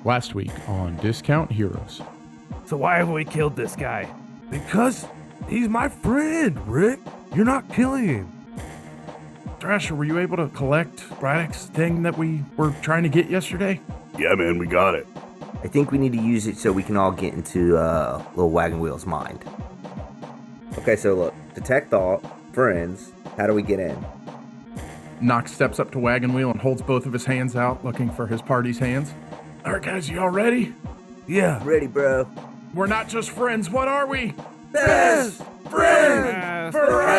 Last week on Discount Heroes. So why have we killed this guy? Because he's my friend, Rick. You're not killing him. Thrasher, were you able to collect Braddock's thing that we were trying to get yesterday? Yeah, man, we got it. I think we need to use it so we can all get into little Wagon Wheel's mind. Okay, so look. Detect thought, friends. How do we get in? Nox steps up to Wagon Wheel and holds both of his hands out, looking for his party's hands. All right, guys, you all ready? Yeah. Ready, bro. We're not just friends. What are we? Best friends Forever.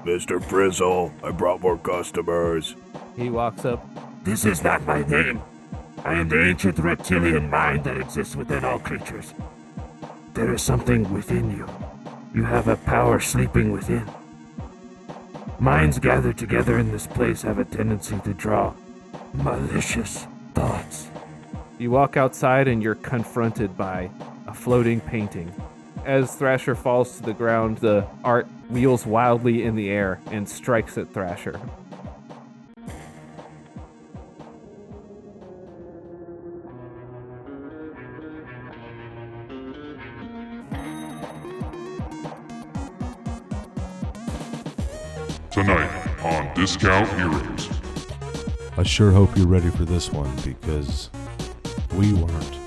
Mr. Frizzle, I brought more customers. He walks up. This is not my name. I am the ancient reptilian mind that exists within all creatures. There is something within you. You have a power sleeping within. Minds gathered together in this place have a tendency to draw malicious thoughts. You walk outside and you're confronted by a floating painting. As Thrasher falls to the ground, the art wheels wildly in the air and strikes at Thrasher. Tonight on Discount Heroes. I sure hope you're ready for this one, because we weren't.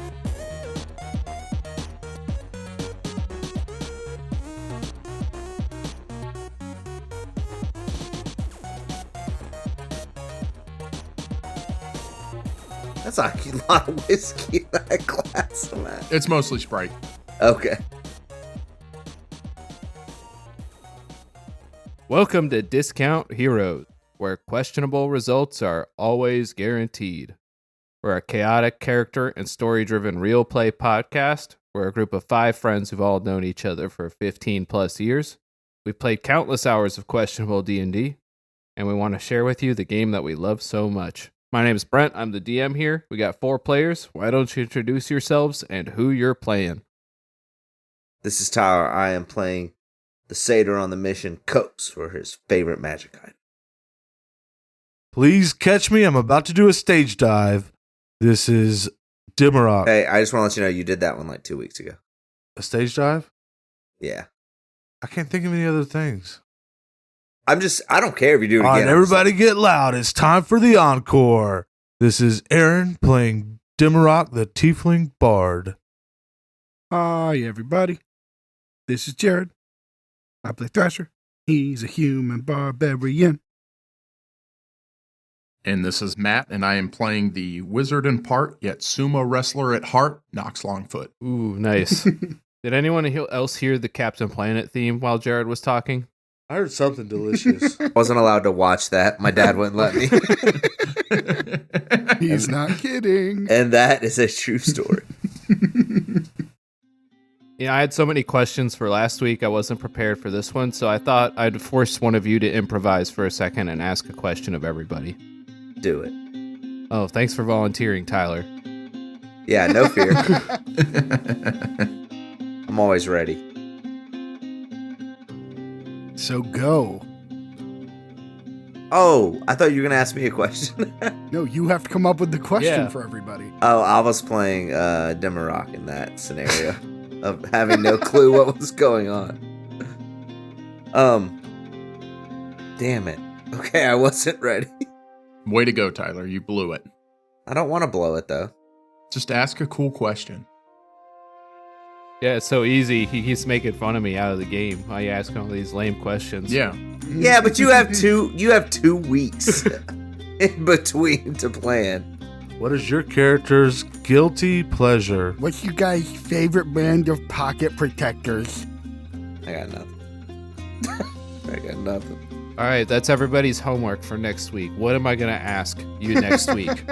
That's a lot of whiskey in that glass, man. It's mostly Sprite. Okay. Welcome to Discount Heroes, where questionable results are always guaranteed. We're a chaotic character and story-driven real play podcast. We're a group of 5 friends who've all known each other for 15 plus years. We've played countless hours of questionable D&D, and we want to share with you the game that we love so much. My name is Brent. I'm the DM here. We got 4 players. Why don't you introduce yourselves and who you're playing? This is Tyler. I am playing the satyr on the mission, Coates, for his favorite magic item. Please catch me. I'm about to do a stage dive. This is Dimmerock. Hey, I just want to let you know you did that one like 2 weeks ago. A stage dive? Yeah. I can't think of any other things. I don't care if you do it All again. right, everybody get loud. It's time for the encore. This is Aaron playing Dimmerock, the Tiefling Bard. Hi, everybody. This is Jared. I play Thrasher. He's a human barbarian. And this is Matt, and I am playing the wizard in part, yet sumo wrestler at heart, Nox Longfoot. Ooh, nice. Did anyone else hear the Captain Planet theme while Jared was talking? I heard something delicious. Wasn't allowed to watch that. My dad wouldn't let me. He's not kidding. And that is a true story. Yeah, I had so many questions for last week. I wasn't prepared for this one, so I thought I'd force one of you to improvise for a second and ask a question of everybody. Do it. Oh, thanks for volunteering, Tyler. Yeah, no fear. I'm always ready. So go. Oh, I thought you were going to ask me a question. No, you have to come up with the question Yeah. for everybody. Oh, I was playing Dimmerock in that scenario of having no clue what was going on. Damn it. Okay, I wasn't ready. Way to go, Tyler. You blew it. I don't want to blow it, though. Just ask a cool question. Yeah, it's so easy. He keeps making fun of me out of the game. Why you asking all these lame questions? Yeah. Yeah, but you have 2 weeks in between to plan. What is your character's guilty pleasure? What's your guys' favorite brand of pocket protectors? I got nothing. I got nothing. All right, that's everybody's homework for next week. What am I going to ask you next week?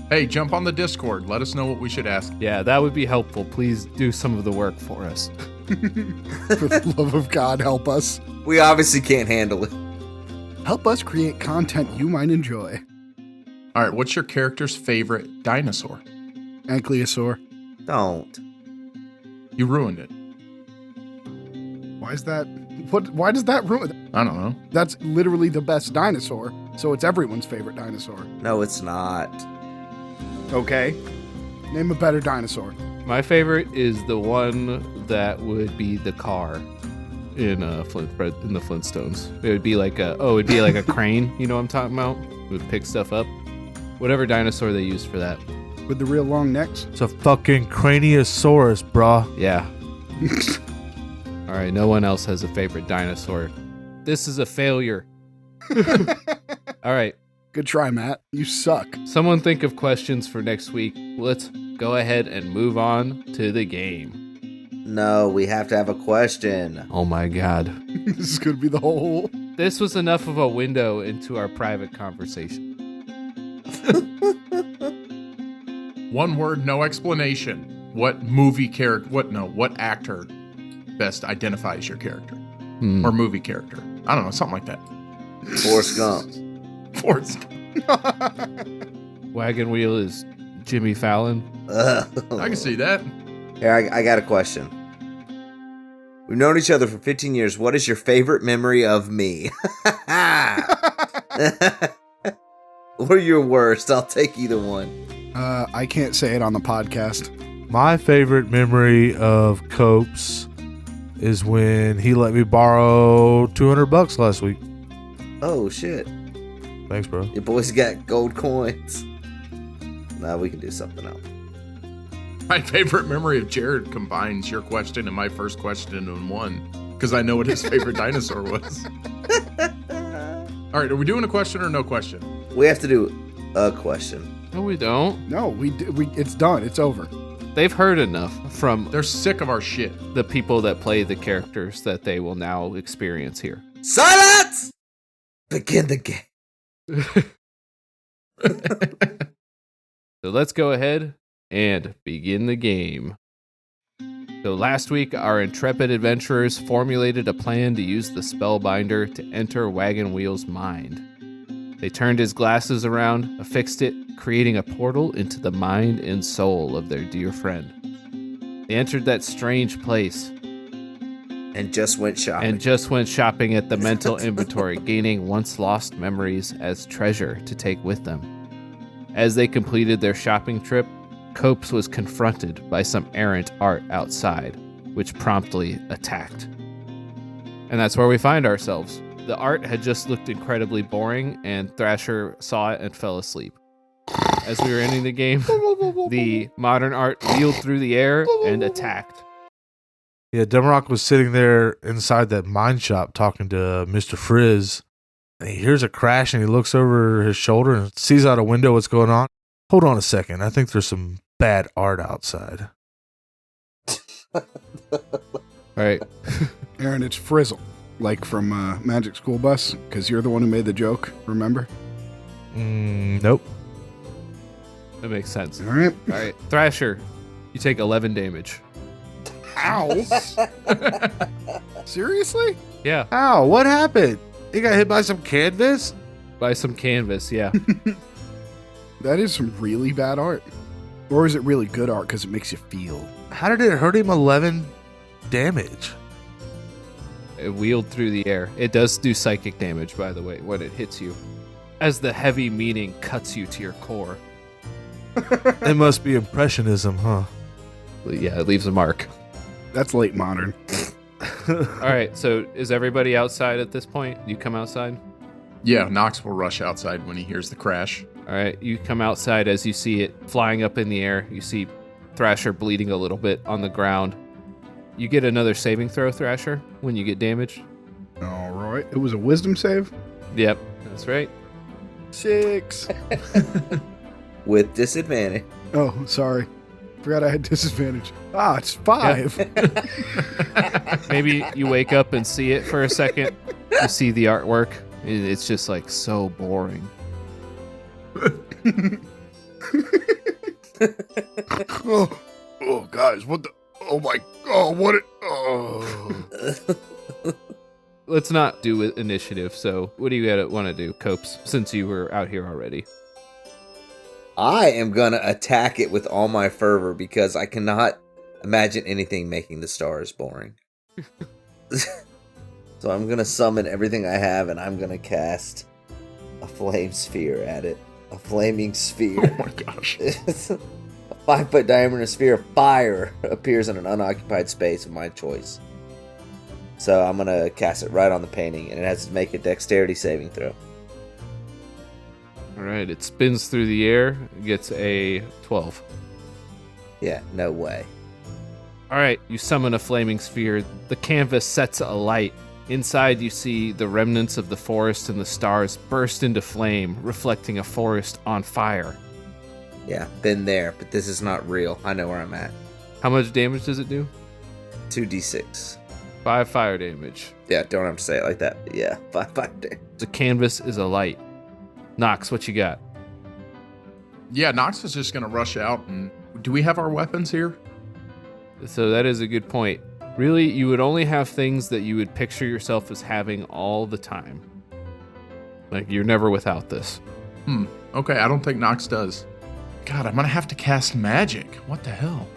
Hey, jump on the Discord. Let us know what we should ask. Yeah, that would be helpful. Please do some of the work for us. For the love of God, help us. We obviously can't handle it. Help us create content you might enjoy. All right, what's your character's favorite dinosaur? Ankylosaur. Don't. You ruined it. Why is that What? Why does that ruin? I don't know. That's literally the best dinosaur, so it's everyone's favorite dinosaur. No, it's not. Okay. Name a better dinosaur. My favorite is the one that would be the car in the Flintstones. It would be like a crane. You know what I'm talking about? It would pick stuff up. Whatever dinosaur they used for that. With the real long necks? It's a fucking Craniosaurus, brah. Yeah. All right, no one else has a favorite dinosaur. This is a failure. All right, Good try, Matt. You suck. someone think of questions for next week. Let's go ahead and move on to the game. No, we have to have a question. Oh my god. This is going to be the whole... This was enough of a window into our private conversation. One word, no explanation. What what actor best identifies your character? Hmm. Or movie character? I don't know, something like that. Forrest Gump. Forrest. Wagon Wheel is Jimmy Fallon. I can see that. Here, I got a question. We've known each other for 15 years. What is your favorite memory of me? Or your worst? I'll take either one. I can't say it on the podcast. My favorite memory of Copes is when he let me borrow $200 last week. Oh, shit. Thanks, bro. Your boy's got gold coins. Now we can do something else. My favorite memory of Jared combines your question and my first question in one, because I know what his favorite dinosaur was. All right, are we doing a question or no question? We have to do a question. No, we don't. No, it's done. It's over. They've heard enough from They're sick of our shit. the people that play the characters that they will now experience here. Silence! Begin the game. So let's go ahead and begin the game. So last week, our intrepid adventurers formulated a plan to use the Spellbinder to enter Wagon Wheel's mind. They turned his glasses around, affixed it, creating a portal into the mind and soul of their dear friend. They entered that strange place And just went shopping at the mental inventory, gaining once lost memories as treasure to take with them. As they completed their shopping trip, Copes was confronted by some errant art outside, which promptly attacked. And that's where we find ourselves. The art had just looked incredibly boring, and Thrasher saw it and fell asleep. As we were ending the game, the modern art wheeled through the air and attacked. Yeah, Demarok was sitting there inside that mine shop talking to Mr. Frizz. And he hears a crash and he looks over his shoulder and sees out a window what's going on. Hold on a second. I think there's some bad art outside. All right. Aaron, it's Frizzle. Like from Magic School Bus, because you're the one who made the joke, remember? Nope. That makes sense. All right. All right. Thrasher, you take 11 damage. Ow. Seriously? Yeah. Ow, what happened? He got hit by some canvas? By some canvas, yeah. That is some really bad art. Or is it really good art because it makes you feel? How did it hurt him 11 damage? It wheeled through the air. It does do psychic damage, by the way, when it hits you. As the heavy meaning cuts you to your core. It must be impressionism, huh? Yeah, it leaves a mark. That's late modern. All right, so is everybody outside at this point? You come outside? Yeah, Knox will rush outside when he hears the crash. All right, you come outside as you see it flying up in the air. You see Thrasher bleeding a little bit on the ground. You get another saving throw, Thrasher, when you get damaged. All right. It was a wisdom save? Yep, that's right. 6. With disadvantage. Oh, sorry. Forgot I had disadvantage. Ah, it's 5. Maybe you wake up and see it for a second. You see the artwork. It's just like so boring. Oh, guys, what the? Oh my! Oh, what? Oh. Let's not do initiative. So, what do you want to do, Copes? Since you were out here already. I am gonna attack it with all my fervor because I cannot imagine anything making the stars boring. So I'm going to summon everything I have, and I'm going to cast a flame sphere at it. A flaming sphere. Oh my gosh. A 5-foot diameter sphere of fire appears in an unoccupied space of my choice. So I'm going to cast it right on the painting, and it has to make a dexterity saving throw. All right, it spins through the air, gets a 12. Yeah, no way. All right, you summon a flaming sphere. The canvas sets alight. Inside, you see the remnants of the forest and the stars burst into flame, reflecting a forest on fire. Yeah, been there, but this is not real. I know where I'm at. How much damage does it do? 2d6. 5 fire damage. Yeah, don't have to say it like that. But yeah, 5 damage. The canvas is alight. Nox, what you got? Yeah, Nox is just going to rush out. And do we have our weapons here? So that is a good point. Really, you would only have things that you would picture yourself as having all the time. Like, you're never without this. Okay, I don't think Nox does. God, I'm going to have to cast magic. What the hell?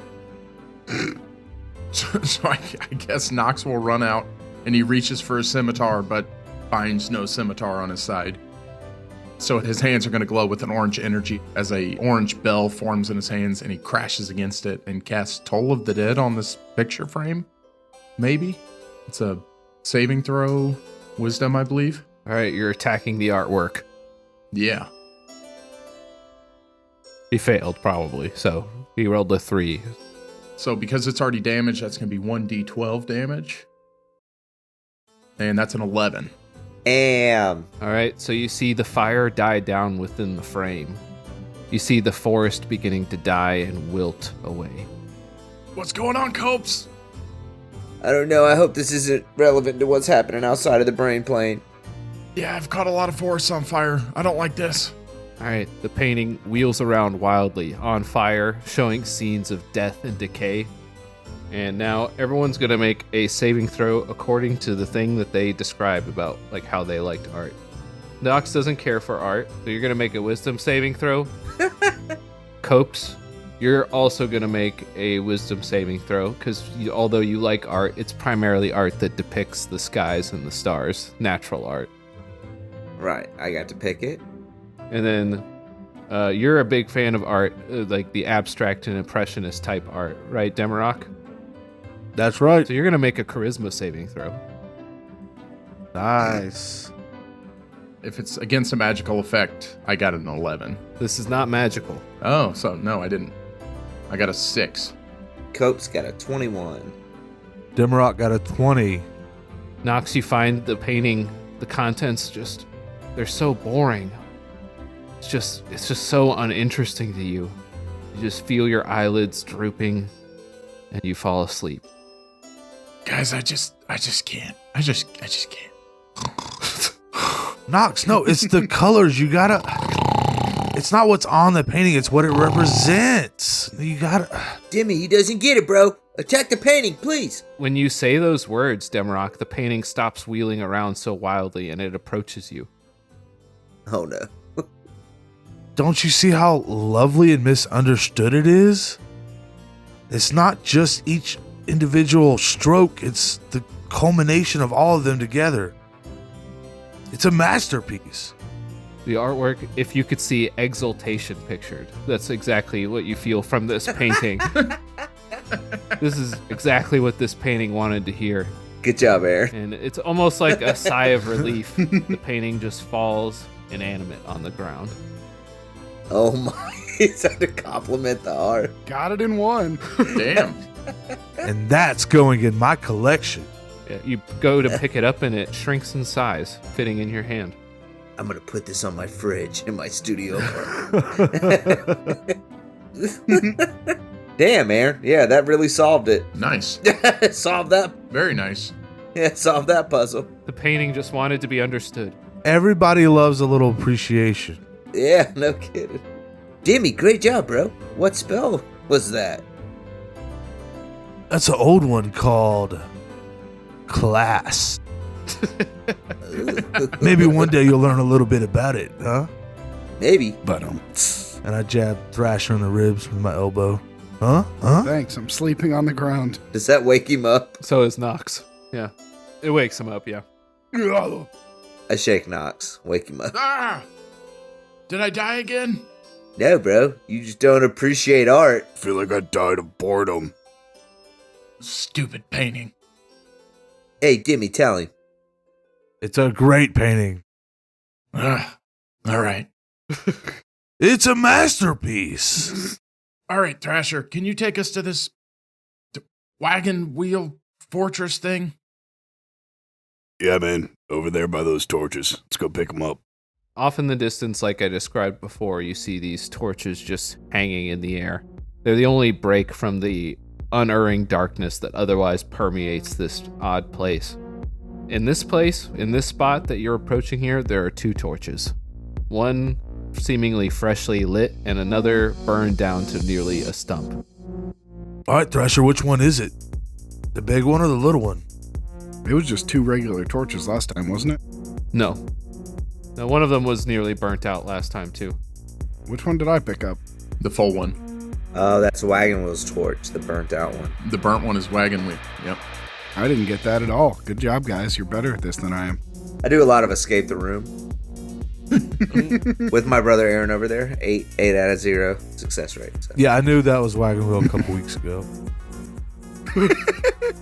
so I guess Nox will run out, and he reaches for a scimitar, but finds no scimitar on his side. So his hands are going to glow with an orange energy as a orange bell forms in his hands, and he crashes against it and casts Toll of the Dead on this picture frame. Maybe. It's a saving throw, wisdom, I believe. All right, you're attacking the artwork. Yeah. He failed, probably, so he rolled a 3. So because it's already damaged, that's going to be 1d12 damage. And that's an 11. Damn. All right, so you see the fire die down within the frame. You see the forest beginning to die and wilt away. What's going on, Copes? I don't know. I hope this isn't relevant to what's happening outside of the brain plane. Yeah, I've caught a lot of forests on fire. I don't like this. All right, the painting wheels around wildly, on fire, showing scenes of death and decay. And now everyone's going to make a saving throw according to the thing that they describe about like how they liked art. Nox doesn't care for art, so you're going to make a wisdom saving throw. Copes, you're also going to make a wisdom saving throw because although you like art, it's primarily art that depicts the skies and the stars, natural art. Right, I got to pick it. And then you're a big fan of art, like the abstract and impressionist type art, right, Demarok? That's right. So you're going to make a charisma saving throw. Nice. If it's against a magical effect, I got an 11. This is not magical. Oh, so no, I didn't. I got a 6. Cope's got a 21. Demarok got a 20. Nox, you find the painting, the contents just, they're so boring. It's just so uninteresting to you. You just feel your eyelids drooping and you fall asleep. Guys, I just can't. I just can't. Nox, no, it's the colors. You gotta. It's not what's on the painting, it's what it represents. You gotta. Dimmy, he doesn't get it, bro. Attack the painting, please. When you say those words, Demarok, the painting stops wheeling around so wildly and it approaches you. Oh no. Don't you see how lovely and misunderstood it is? It's not just each individual stroke, it's the culmination of all of them together. It's a masterpiece. The artwork, if you could see exultation pictured, that's exactly what you feel from this painting. This is exactly what this painting wanted to hear. Good job, Aaron. And it's almost like a sigh of relief. The painting just falls inanimate on the ground. Oh my. Is that to compliment the art? Got it in one. Damn. And that's going in my collection. Yeah, you go to pick it up and it shrinks in size, fitting in your hand. I'm gonna put this on my fridge in my studio. Damn, Aaron. Yeah, that really solved it. Nice. Solved that. Very nice. Yeah, solved that puzzle. The painting just wanted to be understood. Everybody loves a little appreciation. Yeah, no kidding. Dimmy, great job, bro. What spell was that? That's an old one called class. Maybe one day you'll learn a little bit about it, huh? Maybe. But And I jabbed Thrasher in the ribs with my elbow. Huh? thanks. I'm sleeping on the ground. Does that wake him up? So is Nox. Yeah. It wakes him up, yeah. I shake Knox, wake him up. Ah! Did I die again? No, bro. You just don't appreciate art. I feel like I died of boredom. Stupid painting. Hey, Dimmy, tell him. It's a great painting. All right. It's a masterpiece. All right, Thrasher, can you take us to this wagon wheel fortress thing? Yeah, man. Over there by those torches. Let's go pick them up. Off in the distance, like I described before, you see these torches just hanging in the air. They're the only break from the unerring darkness that otherwise permeates this odd place. In this place, in this spot that you're approaching here, there are 2 torches. One seemingly freshly lit, and another burned down to nearly a stump. All right, Thrasher, which one is it? The big one or the little one? It was just 2 regular torches last time, wasn't it? No. Now, one of them was nearly burnt out last time, too. Which one did I pick up? The full one. Oh, that's Wagon Wheel's torch, the burnt out one. The burnt one is Wagon Wheel. Yep. I didn't get that at all. Good job, guys. You're better at this than I am. I do a lot of escape the room. With my brother Aaron over there, 8 out of 0 success rate. So. Yeah, I knew that was Wagon Wheel a couple weeks ago.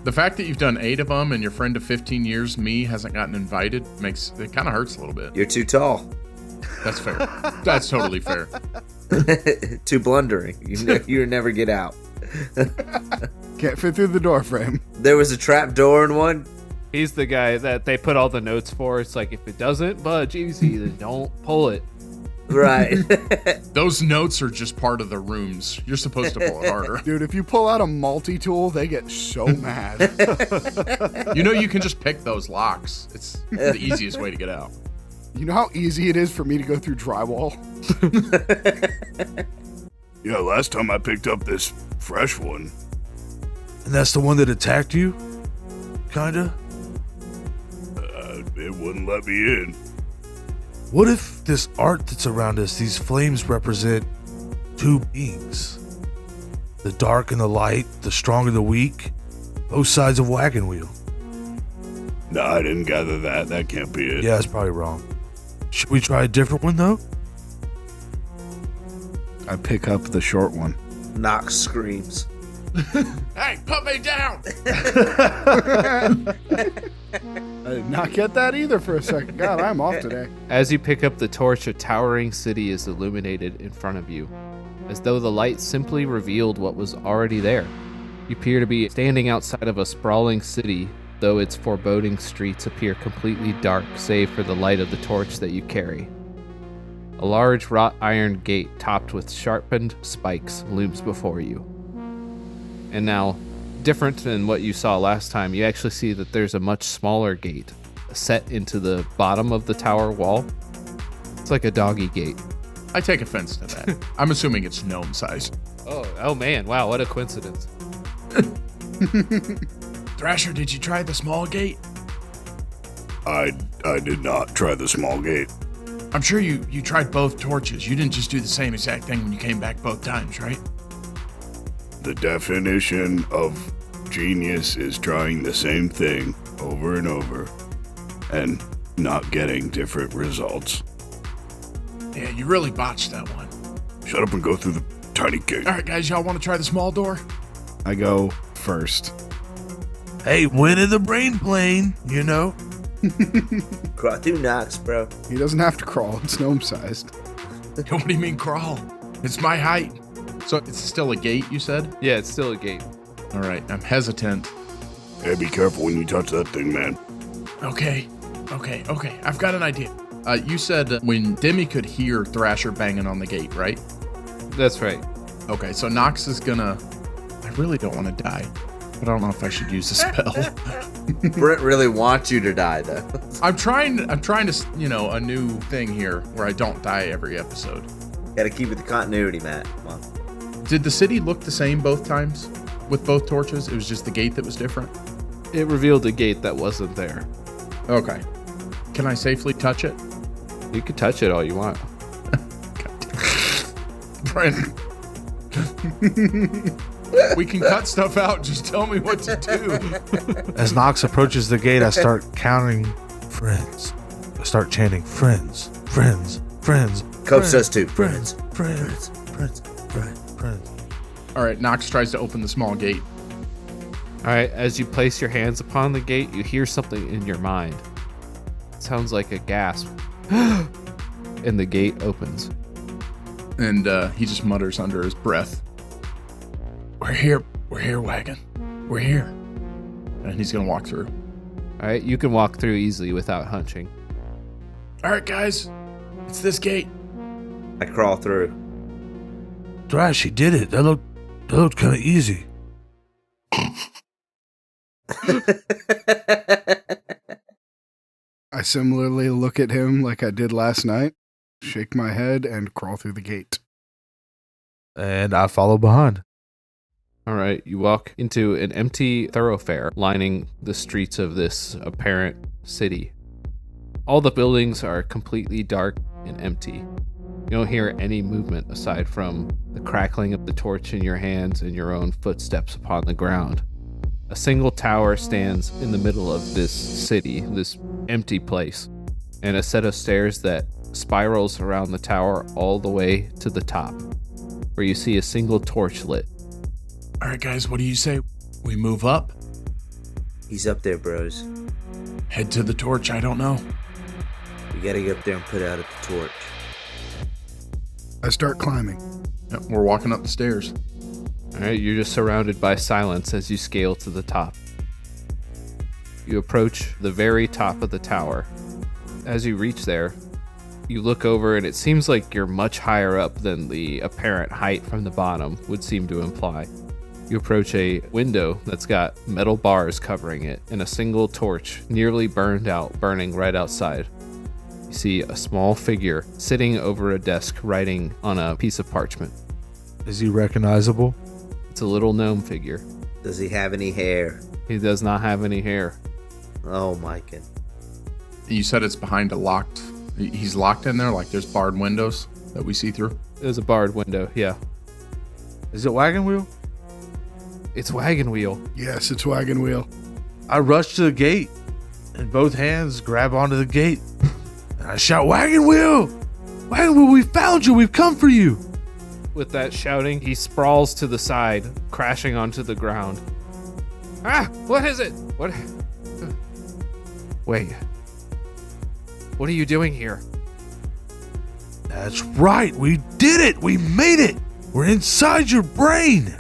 The fact that you've done 8 of them and your friend of 15 years, me, hasn't gotten invited makes it kind of hurts a little bit. You're too tall. That's fair. That's totally fair. Too blundering. You never get out. Can't fit through the door frame. There was a trap door in one. He's the guy that they put all the notes for. It's like, if it doesn't budge easy, then don't pull it. Right. Those notes are just part of the rooms. You're supposed to pull it harder. Dude, if you pull out a multi-tool, they get so mad. You know you can just pick those locks. It's the easiest way to get out. You know how easy it is for me to go through drywall? Yeah, last time I picked up this fresh one. And that's the one that attacked you? Kinda? It wouldn't let me in. What if this art that's around us, these flames represent 2 beings? The dark and the light, the strong and the weak, both sides of Wagon Wheel. No, I didn't gather that. That can't be it. Yeah, that's probably wrong. Should we try a different one, though? I pick up the short one. Knox screams. Hey, put me down! I did not get that either for a second. God, I'm off today. As you pick up the torch, a towering city is illuminated in front of you, as though the light simply revealed what was already there. You appear to be standing outside of a sprawling city, though its foreboding streets appear completely dark save for the light of the torch that you carry. A large wrought iron gate topped with sharpened spikes looms before you. And now, different than what you saw last time, you actually see that there's a much smaller gate set into the bottom of the tower wall. It's like a doggy gate. I take offense to that. I'm assuming it's gnome sized. Oh man, wow, what a coincidence. Thrasher, did you try the small gate? I did not try the small gate. I'm sure you tried both torches. You didn't just do the same exact thing when you came back both times, right? The definition of genius is trying the same thing over and over and not getting different results. Yeah, you really botched that one. Shut up and go through the tiny gate. All right, guys, y'all want to try the small door? I go first. Hey, win in the brain plane, you know? Crawl through Knox, bro. He doesn't have to crawl. It's gnome-sized. What do you mean crawl? It's my height. So it's still a gate, you said? Yeah, it's still a gate. All right, I'm hesitant. Hey, be careful when you touch that thing, man. Okay. I've got an idea. You said when Demi could hear Thrasher banging on the gate, right? That's right. Okay, so Nox is gonna... I really don't want to die, but I don't know if I should use a spell. Brent really wants you to die, though. I'm trying to, a new thing here where I don't die every episode. Gotta keep it the continuity, Matt. Come on. Did the city look the same both times with both torches? It was just the gate that was different? It revealed a gate that wasn't there. Okay. Can I safely touch it? You can touch it all you want. Brent. We can cut stuff out. Just tell me what to do. As Knox approaches the gate, I start counting friends. I start chanting, friends, friends, friends. Coach friends, does too. Friends, friends, friends, friends. All right, Nox tries to open the small gate. All right, as you place your hands upon the gate, you hear something in your mind. It sounds like a gasp. And the gate opens. And he just mutters under his breath, we're here, Wagon. We're here. And he's going to walk through. All right, you can walk through easily without hunching. All right, guys, it's this gate. I crawl through. Thrash, he did it. That looked kind of easy. I similarly look at him like I did last night, shake my head, and crawl through the gate. And I follow behind. All right, you walk into an empty thoroughfare lining the streets of this apparent city. All the buildings are completely dark and empty. You don't hear any movement aside from the crackling of the torch in your hands and your own footsteps upon the ground. A single tower stands in the middle of this city, this empty place, and a set of stairs that spirals around the tower all the way to the top, where you see a single torch lit. All right, guys, what do you say? We move up? He's up there, bros. Head to the torch, I don't know. We gotta get up there and put out at the torch. I start climbing. Yep, we're walking up the stairs. All right, you're just surrounded by silence as you scale to the top. You approach the very top of the tower. As you reach there, you look over and it seems like you're much higher up than the apparent height from the bottom would seem to imply. You approach a window that's got metal bars covering it and a single torch nearly burned out, burning right outside. You see a small figure sitting over a desk writing on a piece of parchment. Is he recognizable? It's a little gnome figure. Does he have any hair? He does not have any hair. Oh, Micah. You said it's behind a locked... He's locked in there, like there's barred windows that we see through? There's a barred window, yeah. Is it Wagon Wheel? It's Wagon Wheel. Yes, it's Wagon Wheel. I rush to the gate, and both hands grab onto the gate. And I shout, Wagon Wheel! Wagon Wheel, we found you! We've come for you! With that shouting, he sprawls to the side, crashing onto the ground. Ah! What is it? What? Wait. What are you doing here? That's right, we did it! We made it! We're inside your brain!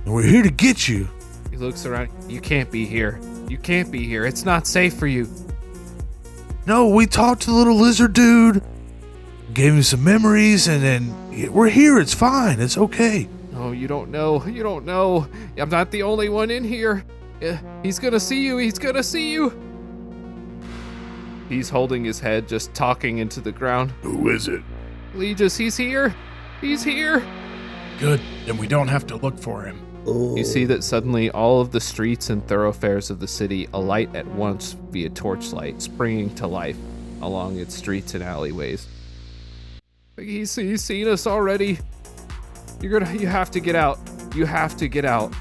And we're here to get you. He looks around. You can't be here. You can't be here. It's not safe for you. No, we talked to the little lizard dude, gave him some memories, and then we're here. It's fine. It's okay. No, you don't know. You don't know. I'm not the only one in here. He's gonna see you. He's gonna see you. He's holding his head, just talking into the ground. Who is it? Legis, he's here. He's here. Good, then we don't have to look for him. Ooh. You see that suddenly all of the streets and thoroughfares of the city alight at once via torchlight, springing to life along its streets and alleyways. He's seen us already. You have to get out. You have to get out.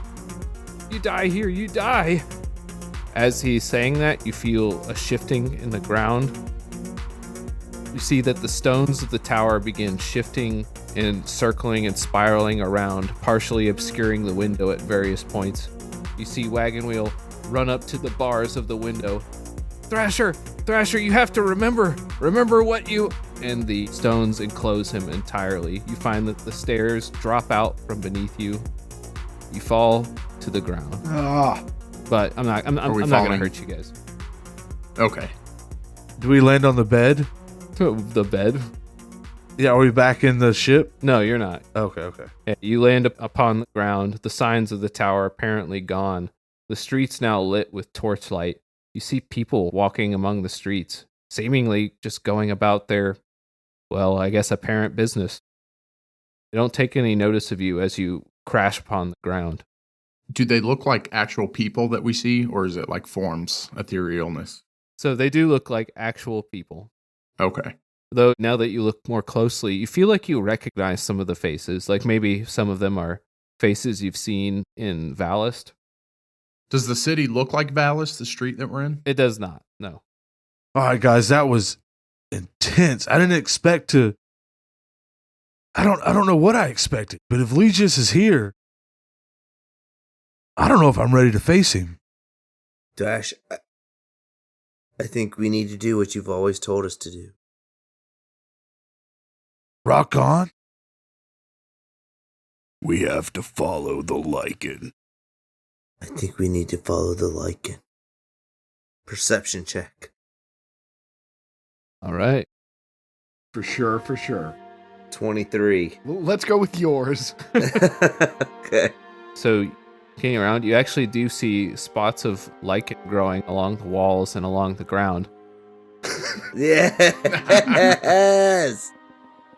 You die here, you die. As he's saying that, you feel a shifting in the ground. You see that the stones of the tower begin shifting and circling and spiraling around, partially obscuring the window at various points. You see Wagon Wheel run up to the bars of the window. Thrasher, you have to remember what you... And the stones enclose him entirely. You find that the stairs drop out from beneath you. You fall to the ground. Ah, But I'm not going to falling? hurt you guys. Okay. Do we land on the bed? The bed? Yeah, are we back in the ship? No, you're not. Okay. Yeah, you land upon the ground, the signs of the tower apparently gone. The streets now lit with torchlight. You see people walking among the streets, seemingly just going about their, well, I guess apparent business. They don't take any notice of you as you crash upon the ground. Do they look like actual people that we see, or is it like forms, etherealness? So they do look like actual people. Okay. Though now that you look more closely, you feel like you recognize some of the faces. Like maybe some of them are faces you've seen in Valist. Does the city look like Valis, the street that we're in? It does not, no. All right, guys, that was intense. I didn't expect to. I don't know what I expected, but if Legis is here, I don't know if I'm ready to face him. Dash, I think we need to do what you've always told us to do. Rock on. We have to follow the lichen. I think we need to follow the lichen. Perception check. All right. For sure, for sure. 23. Let's go with yours. Okay. So, looking around, you actually do see spots of lichen growing along the walls and along the ground. Yes!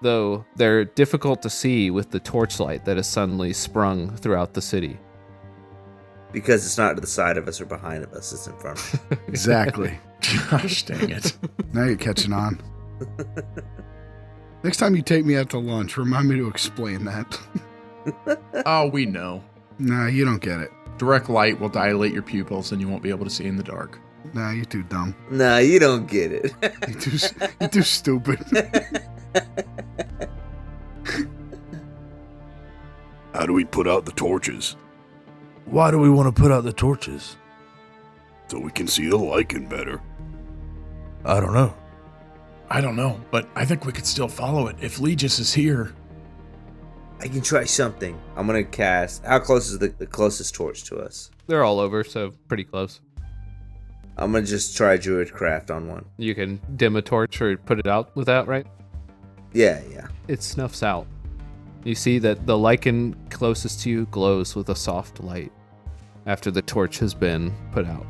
Though they're difficult to see with the torchlight that has suddenly sprung throughout the city. Because it's not to the side of us or behind of us, it's in front of us. Exactly. Gosh dang it. Now you're catching on. Next time you take me out to lunch, remind me to explain that. Oh, we know. Nah, you don't get it. Direct light will dilate your pupils and you won't be able to see in the dark. Nah, you're too dumb. Nah, you don't get it. You're too stupid. How do we put out the torches? Why do we want to put out the torches? So we can see the lichen better. I don't know. I don't know, but I think we could still follow it if Legis is here. I can try something. I'm going to cast. How close is the closest torch to us? They're all over, so pretty close. I'm going to just try Druidcraft on one. You can dim a torch or put it out with that, right? Yeah. It snuffs out. You see that the lichen closest to you glows with a soft light after the torch has been put out.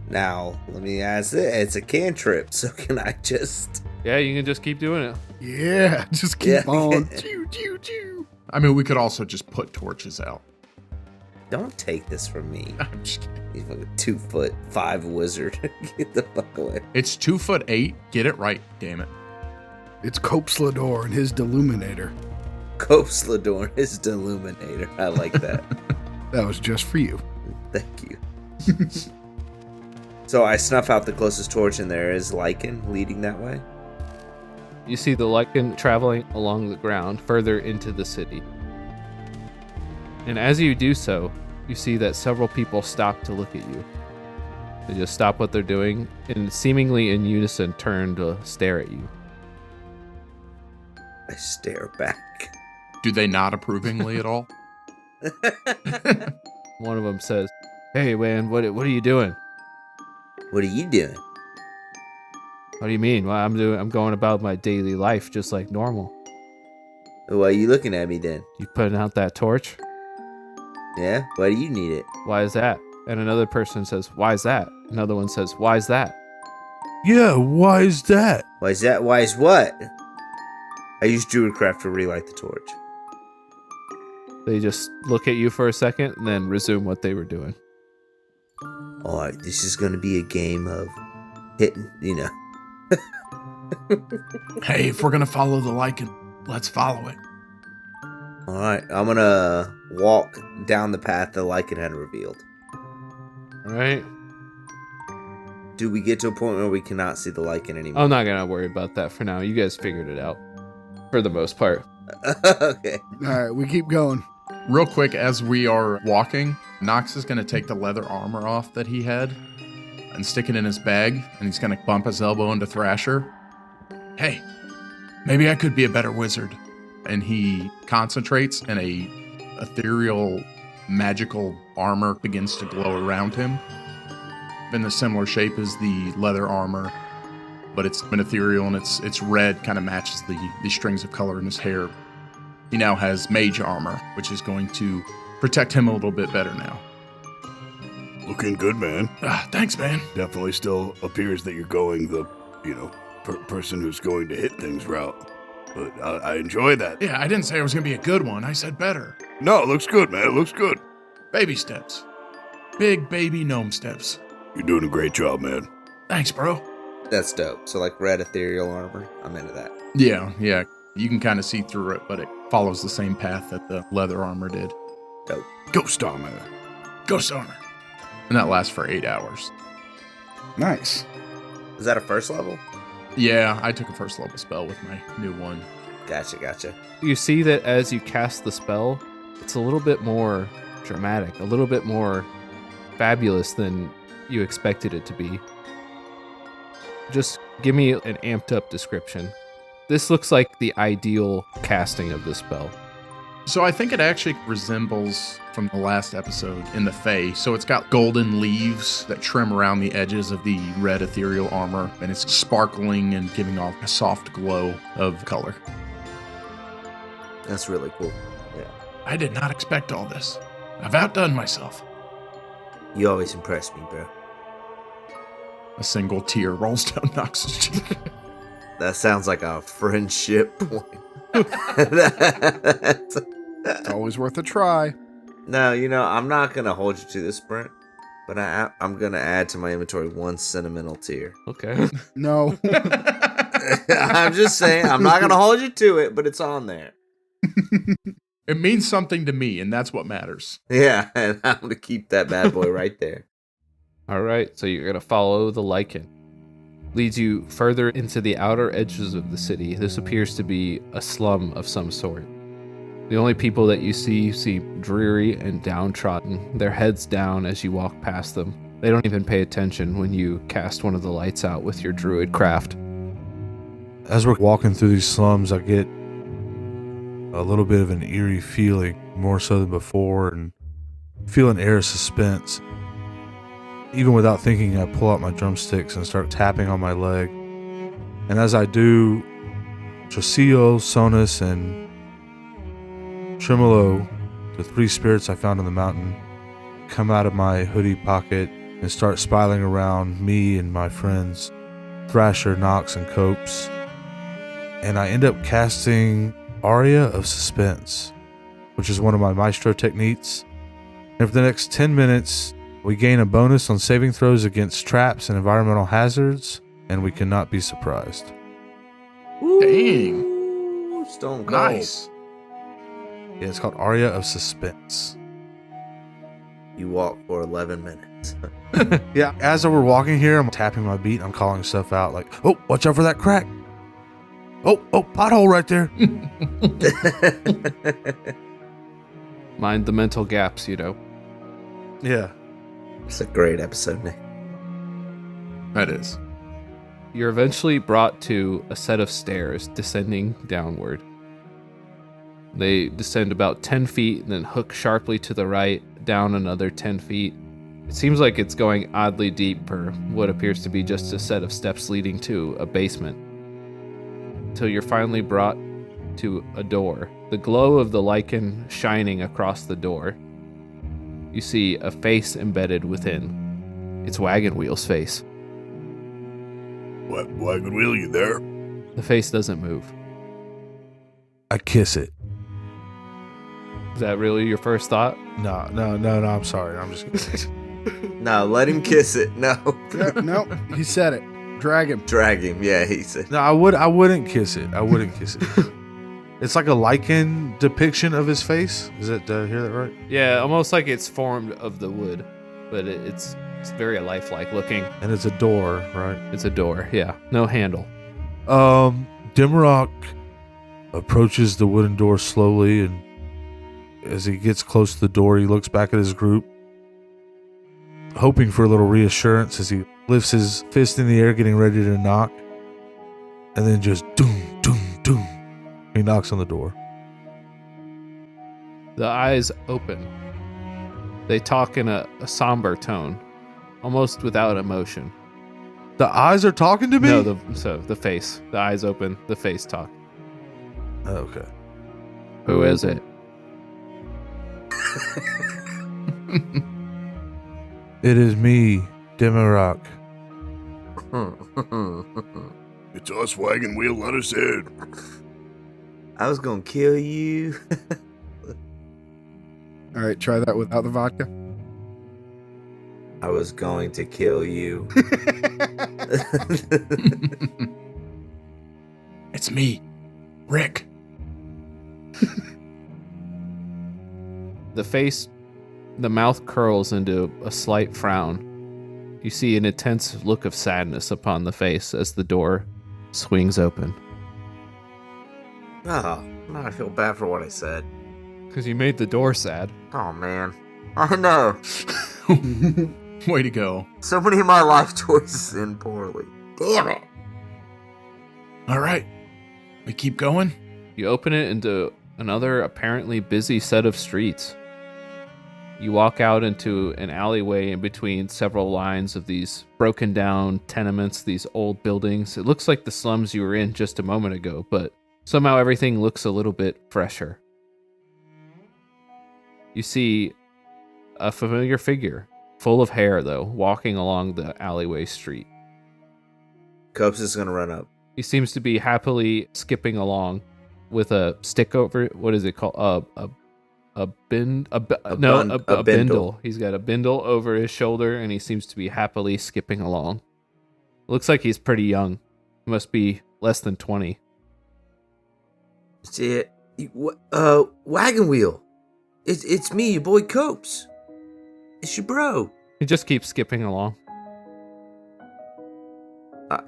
Now, let me ask it. It's a cantrip, so can I just... Yeah, you can just keep doing it. Yeah, just keep Yeah. on. Choo, choo, choo. I mean, we could also just put torches out. Don't take this from me. I'm just kidding. You fucking 2'5" wizard. Get the fuck away. It's 2'8". Get it right, damn it. It's Copeslador and his Deluminator. Copeslador, his Deluminator. I like that. That was just for you. Thank you. So I snuff out the closest torch, and there is lichen leading that way. You see the lichen traveling along the ground further into the city. And as you do so, you see that several people stop to look at you. They just stop what they're doing and seemingly in unison turn to stare at you. I stare back. Do they nod approvingly at all? One of them says, "Hey man, what are you doing?" What are you doing? "What do you mean?" "Well, I'm going about my daily life just like normal." Why are you looking at me then? "You putting out that torch?" Yeah? Why do you need it? "Why is that?" And another person says, "Why is that?" Another one says, "Why is that?" Yeah, why is that? Why is that? Why is what? I use Druidcraft to relight the torch. They just look at you for a second and then resume what they were doing. Alright, this is gonna be a game of hitting, Hey, if we're going to follow the lichen, let's follow it. Alright, I'm gonna walk down the path the lichen had revealed. All right? Do we get to a point where we cannot see the lichen anymore? I'm not going to worry about that for now. You guys figured it out. For the most part. Okay. All right, we keep going. Real quick, as we are walking, Nox is going to take the leather armor off that he had and stick it in his bag, and he's going to bump his elbow into Thrasher. Hey, maybe I could be a better wizard. And he concentrates, and a ethereal, magical armor begins to glow around him. In the similar shape as the leather armor, but it's an ethereal, and it's red, kind of matches the strings of color in his hair. He now has mage armor, which is going to protect him a little bit better now. Looking good, man. Thanks, man. Definitely still appears that you're going the, person who's going to hit things route. But I enjoy that. Yeah, I didn't say it was going to be a good one. I said better. No, it looks good, man. It looks good. Baby steps. Big baby gnome steps. You're doing a great job, man. Thanks, bro. That's dope. So like red ethereal armor. I'm into that. Yeah. You can kind of see through it, but it follows the same path that the leather armor did. Dope. Ghost armor. Ghost armor. And that lasts for 8 hours. Nice. Is that a first level? Yeah, I took a first level spell with my new one. Gotcha. You see that as you cast the spell, it's a little bit more dramatic, a little bit more fabulous than you expected it to be. Just give me an amped up description. This looks like the ideal casting of this spell. So I think it actually resembles from the last episode in the Fae. So it's got golden leaves that trim around the edges of the red ethereal armor, and it's sparkling and giving off a soft glow of color. That's really cool. Yeah. I did not expect all this. I've outdone myself. You always impress me, bro. A single tear rolls down Nox's cheek. That sounds like a friendship point. It's always worth a try. No, I'm not going to hold you to this, Brent, but I'm going to add to my inventory one sentimental tear. Okay. No. I'm just saying, I'm not going to hold you to it, but it's on there. It means something to me, and that's what matters. Yeah, and I'm going to keep that bad boy right there. All right, so you're going to follow the lichen. Leads you further into the outer edges of the city. This appears to be a slum of some sort. The only people that you see seem dreary and downtrodden, their heads down as you walk past them. They don't even pay attention when you cast one of the lights out with your druid craft. As we're walking through these slums, I get a little bit of an eerie feeling, more so than before, and feel an air of suspense. Even without thinking, I pull out my drumsticks and start tapping on my leg. And as I do, Tricillo, Sonus, and Tremolo, the three spirits I found on the mountain, come out of my hoodie pocket and start spiraling around me and my friends, Thrasher, Nox, and Copes. And I end up casting Aria of Suspense, which is one of my Maestro techniques. And for the next 10 minutes, we gain a bonus on saving throws against traps and environmental hazards, and we cannot be surprised. Dang. Stone cold. Nice. Yeah, it's called Aria of Suspense. You walk for 11 minutes. Yeah, as we're walking here, I'm tapping my beat. I'm calling stuff out like, oh, watch out for that crack. Oh, pothole right there. Mind the mental gaps, Yeah. It's a great episode name. That is. You're eventually brought to a set of stairs descending downward. They descend about 10 feet and then hook sharply to the right, down another 10 feet. It seems like it's going oddly deep for what appears to be just a set of steps leading to a basement. Until you're finally brought to a door. The glow of the lichen shining across the door. You see a face embedded within. It's Wagon Wheel's face. What, Wagon Wheel, you there? The face doesn't move. I kiss it. Is that really your first thought? No, I'm sorry. I'm just kidding. No, let him kiss it. No. No, he said it. Drag him. Drag him. Yeah, he said. No, I wouldn't kiss it. I wouldn't kiss it. It's like a lichen depiction of his face. Is it, did I hear that right? Yeah, almost like it's formed of the wood, but it's very lifelike looking. And it's a door, right? It's a door, yeah. No handle. Dimrock approaches the wooden door slowly, and as he gets close to the door, he looks back at his group, hoping for a little reassurance as he lifts his fist in the air, getting ready to knock. And then just doom, doom, doom. He knocks on the door. The eyes open. They talk in a somber tone, almost without emotion. The eyes are talking to me? No, the face. The eyes open, the face talk. Okay. Who is it? It is me, Dimrock. It's us, Wagon Wheel, let us in. I was gonna kill you. All right, try that without the vodka. I was going to kill you. It's me, Rick. The face, the mouth curls into a slight frown. You see an intense look of sadness upon the face as the door swings open. Oh, now I feel bad for what I said. Because you made the door sad. Oh, man. I know. Way to go. So many of my life choices end poorly. Damn it. All right. We keep going? You open it into another apparently busy set of streets. You walk out into an alleyway in between several lines of these broken down tenements, these old buildings. It looks like the slums you were in just a moment ago, but somehow everything looks a little bit fresher. You see a familiar figure, full of hair though, walking along the alleyway street. Copes is gonna run up. He seems to be happily skipping along with a stick over, what is it called? A bindle. bindle. He's got a bindle over his shoulder, and he seems to be happily skipping along. Looks like he's pretty young. He must be less than 20. See it? Wagon Wheel. It's me, your boy Copes. It's your bro. He just keeps skipping along.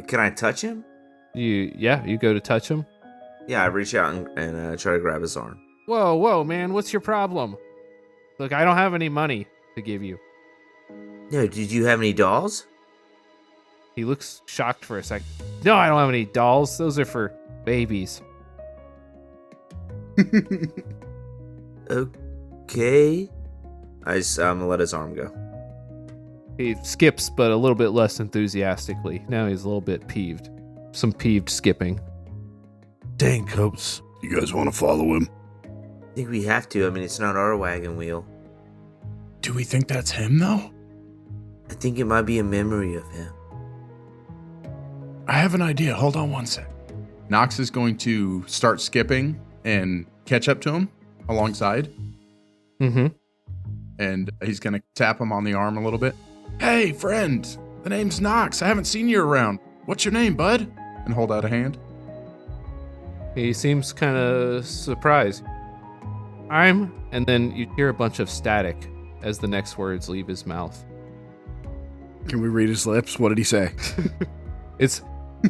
Can I touch him? You go to touch him. Yeah, I reach out and try to grab his arm. Whoa, man, what's your problem? Look, I don't have any money to give you. No, did you have any dolls? He looks shocked for a second. No, I don't have any dolls. Those are for babies. Okay. I'm gonna let his arm go. He skips, but a little bit less enthusiastically. Now he's a little bit peeved. Some peeved skipping. Dang, Copes. You guys want to follow him? I think we have to. I mean, it's not our wagon wheel. Do we think that's him, though? I think it might be a memory of him. I have an idea. Hold on one sec. Knox is going to start skipping and catch up to him alongside. Mm-hmm. And he's going to tap him on the arm a little bit. Hey, friend. The name's Knox. I haven't seen you around. What's your name, bud? And hold out a hand. He seems kind of surprised. And then you hear a bunch of static as the next words leave his mouth. Can we read his lips? What did he say? It's...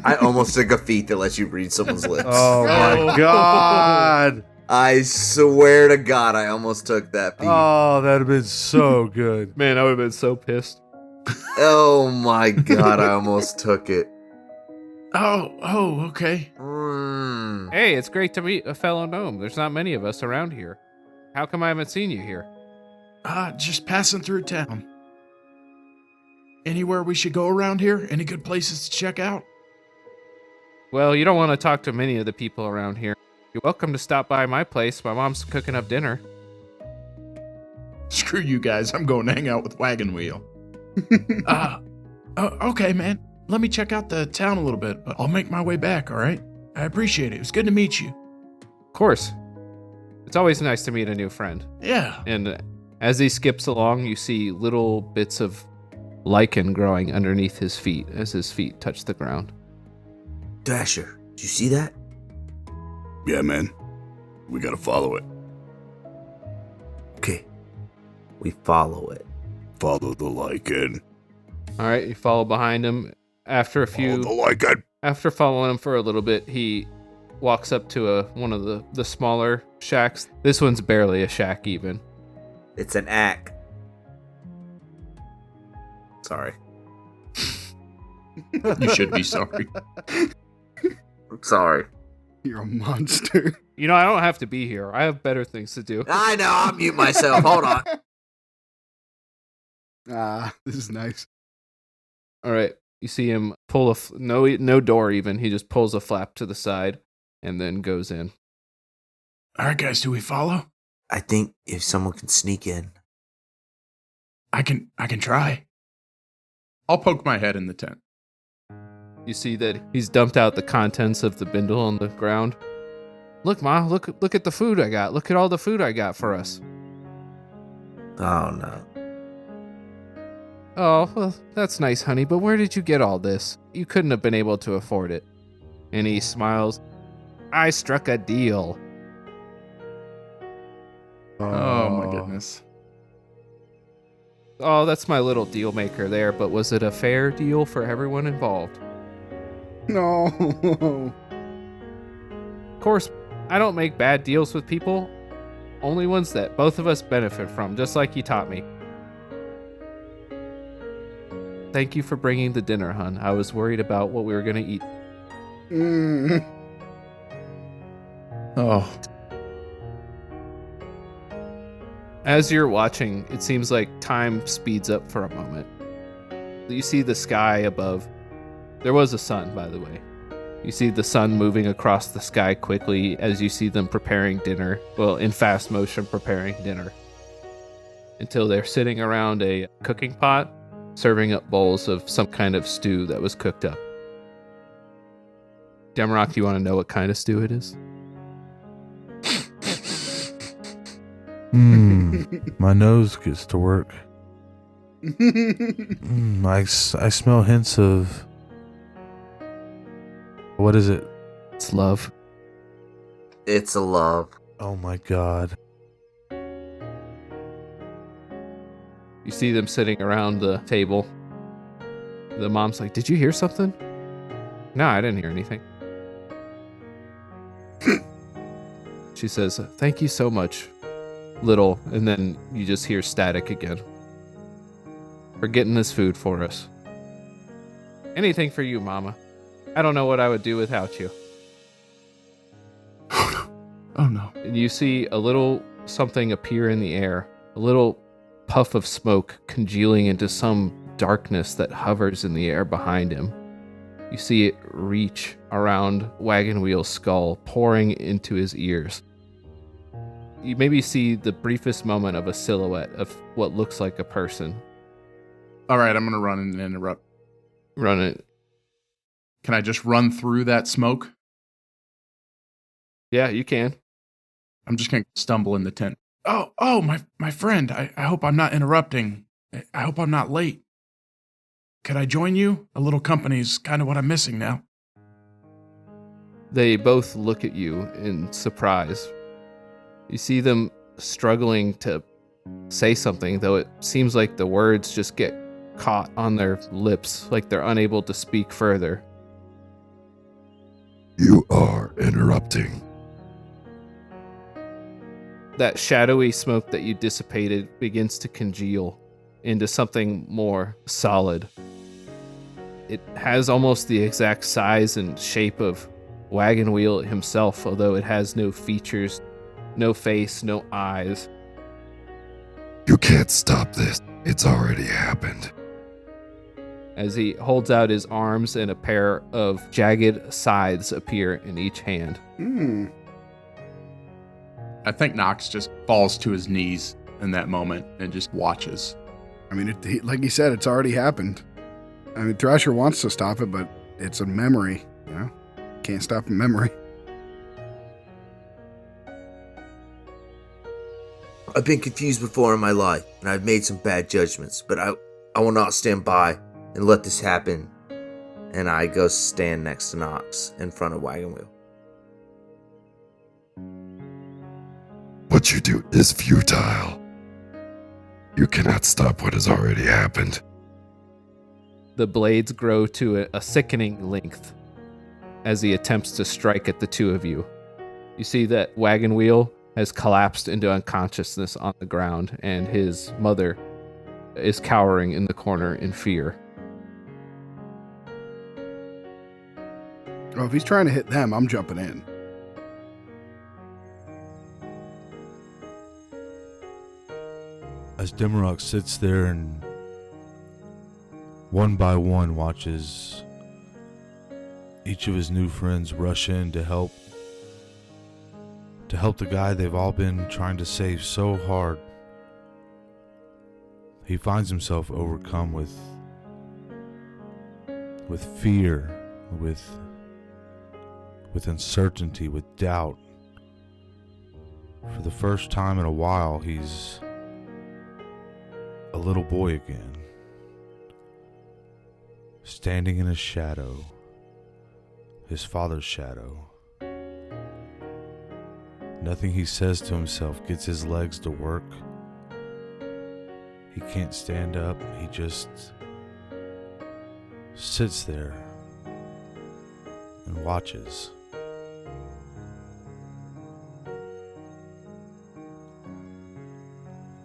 I almost took a feat that lets you read someone's lips. Oh my God. I swear to God, I almost took that feat. Oh, that'd have been so good. Man, I would have been so pissed. Oh my God, I almost took it. Oh, okay. Hey, it's great to meet a fellow gnome. There's not many of us around here. How come I haven't seen you here? Just passing through town. Anywhere we should go around here? Any good places to check out? Well, you don't want to talk to many of the people around here. You're welcome to stop by my place. My mom's cooking up dinner. Screw you guys. I'm going to hang out with Wagon Wheel. Okay, man. Let me check out the town a little bit, but I'll make my way back, all right? I appreciate it. It was good to meet you. Of course. It's always nice to meet a new friend. Yeah. And as he skips along, you see little bits of lichen growing underneath his feet as his feet touch the ground. Dasher, did you see that? Yeah, man. We gotta follow it. Okay. We follow it. Follow the lichen. All right, you follow behind him. After Follow the lichen. After following him for a little bit, he walks up to one of the smaller shacks. This one's barely a shack even. It's an ack. Sorry. You should be sorry. I'm sorry. You're a monster. You know, I don't have to be here. I have better things to do. I know, I'll mute myself. Hold on. This is nice. All right. You see him pull no door even. He just pulls a flap to the side and then goes in. All right, guys, do we follow? I think if someone can sneak in. I can try. I'll poke my head in the tent. You see that he's dumped out the contents of the bindle on the ground. Look, Ma, look at the food I got. Look at all the food I got for us. Oh, no. Oh, well, that's nice, honey, but where did you get all this? You couldn't have been able to afford it. And he smiles. I struck a deal. Oh my goodness. Oh, that's my little deal maker there, but was it a fair deal for everyone involved? No. Of course, I don't make bad deals with people, only ones that both of us benefit from, just like you taught me. Thank you for bringing the dinner, hun. I was worried about what we were going to eat. Mm. Oh, As you're watching, it seems like time speeds up for a moment. You see the sky above. There was a sun, by the way. You see the sun moving across the sky quickly as you see them preparing dinner. Well, in fast motion, preparing dinner. Until they're sitting around a cooking pot, serving up bowls of some kind of stew that was cooked up. Demrock, do you want to know what kind of stew it is? My nose gets to work. I smell hints of... What is it? It's love. It's a love. Oh my god. You see them sitting around the table. The mom's like, "Did you hear something?" "No, I didn't hear anything." She says, "Thank you so much, little," and then you just hear static again. "For getting this food for us." "Anything for you, Mama. I don't know what I would do without you." oh no. And you see a little something appear in the air, a little puff of smoke congealing into some darkness that hovers in the air behind him. You see it reach around Wagon Wheel's skull, pouring into his ears. You maybe see the briefest moment of a silhouette of what looks like a person. All right, I'm going to run and interrupt. Run it. Can I just run through that smoke? Yeah, you can. I'm just going to stumble in the tent. Oh, my friend. I hope I'm not interrupting. I hope I'm not late. Could I join you? A little company's kind of what I'm missing now. They both look at you in surprise. You see them struggling to say something, though it seems like the words just get caught on their lips, like they're unable to speak further. You are interrupting. That shadowy smoke that you dissipated begins to congeal into something more solid. It has almost the exact size and shape of Wagon Wheel himself, although it has no features, no face, no eyes. You can't stop this. It's already happened. As he holds out his arms and a pair of jagged scythes appear in each hand. I think Knox just falls to his knees in that moment and just watches. I mean, like you said, it's already happened. I mean, Thrasher wants to stop it, but it's a memory, you know? Can't stop a memory. I've been confused before in my life, and I've made some bad judgments, but I will not stand by and let this happen. And I go stand next to Knox in front of Wagon Wheel. What you do is futile. You cannot stop what has already happened. The blades grow to a sickening length as he attempts to strike at the two of you. You see that Wagon Wheel has collapsed into unconsciousness on the ground, and his mother is cowering in the corner in fear. Oh, if he's trying to hit them, I'm jumping in. As Demarok sits there and one by one watches each of his new friends rush in to help the guy they've all been trying to save so hard, he finds himself overcome with fear, with uncertainty, with doubt. For the first time in a while, he's a little boy again, standing in his shadow, his father's shadow. Nothing he says to himself gets his legs to work. He can't stand up. He just sits there and watches.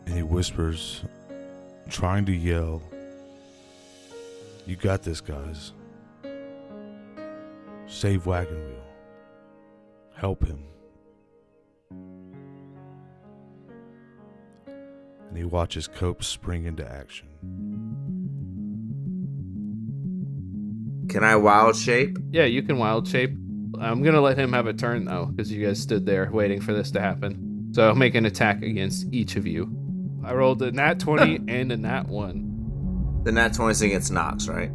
And he whispers, trying to yell, "You got this, guys. Save Wagon Wheel. Help him." And he watches Cope spring into action. Can I wild shape? Yeah, you can wild shape. I'm going to let him have a turn, though, because you guys stood there waiting for this to happen. So I'll make an attack against each of you. I rolled a nat 20 and a nat 1. The nat 20's against Nox, right?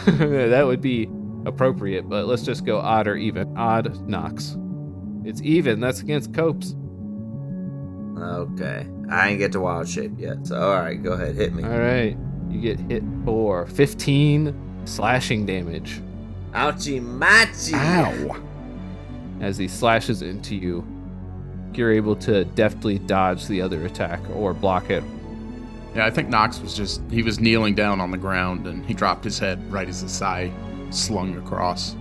That would be appropriate, but let's just go odd or even. Odd, Nox. It's even. That's against Copes. Okay. I ain't get to wild shape yet, so alright, go ahead, hit me. All right. You get hit for 15 slashing damage Ouchie machi! Ow. as he slashes into you. You're able to deftly dodge the other attack or block it. Yeah, I think Nox he was kneeling down on the ground and he dropped his head right as the sai slung across,